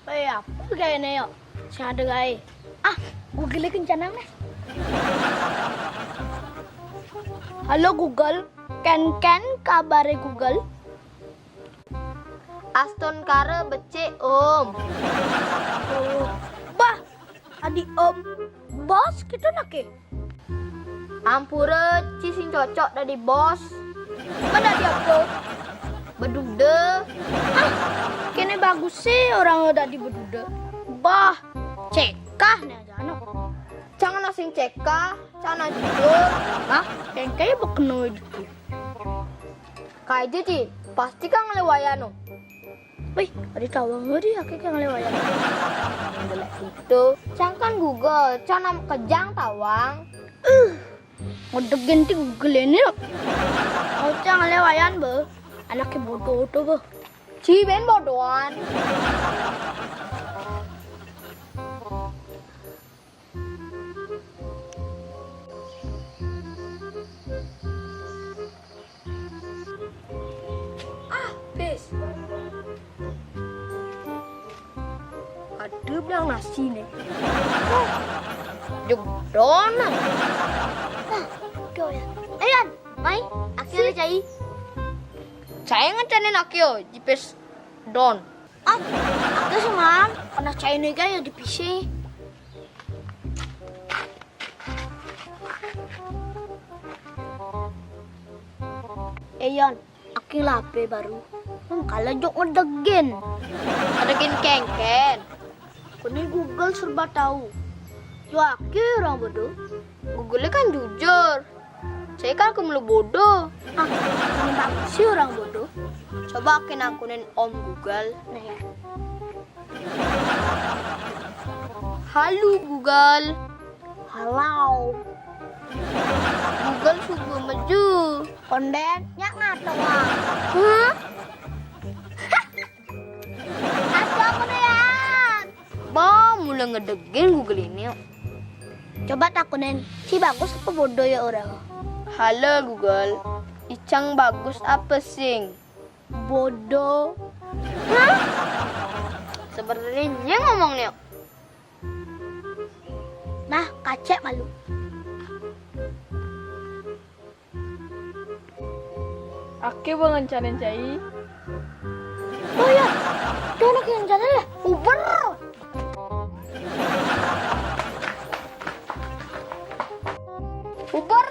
apa kayaknya yuk? Saya ada gaya. Google kencanang nih. Halo Google, ken kabare Google? Aston kare becek om. Bah, adi om, bos kita nake. Ampura sing cocok dari bos. Mana dia apa? Bedude. Kene bagus sih orang udah di bedude. Bah, cekah nih aja anak. Jangan sing ceka, cana jujur. Kayak bekeno itu. Kayak jadi pasti kan ngelewayano. Wih, ada tawang ngeri akik yang lewat. Jelek itu. Cangkan Google, cana kejang tawang. Udah ganti Google ini loh. Kau jangan lewayan be. Anaknya bodoh tuh be. Ciben bodohan. Bes. Ada bilang nasi nih. Jogdon. Kau ya. Ayan, mai. Akhirnya cai. Saya ngecanin akio, jipes don. Aku semalam pernah cai nih ya di PC. Ayan, aku lape baru. Kalau jok ngedegin. Adegin kengken. Ini Google serba tahu. Yo aku orang bodoh. Google kan jujur. Saya kan kemelu bodoh. Ini bagus sih orang bodoh. Coba akunin Om Google. Nih. Halo Google. Halo. Google subuh maju. Kondennya ngato ah. Hah? Aku akunin. Bah, mulai ngedegin Google ini. Coba takunin. Si bagus apa bodoh ya orang? Halo Google. Icang bagus apa sing? Bodoh. Sebenarnya ngomongnya. Nah, kacek malu. Ake bangun cari cai. Oh ya, itu anak yang jalan ya. Uber. Uber.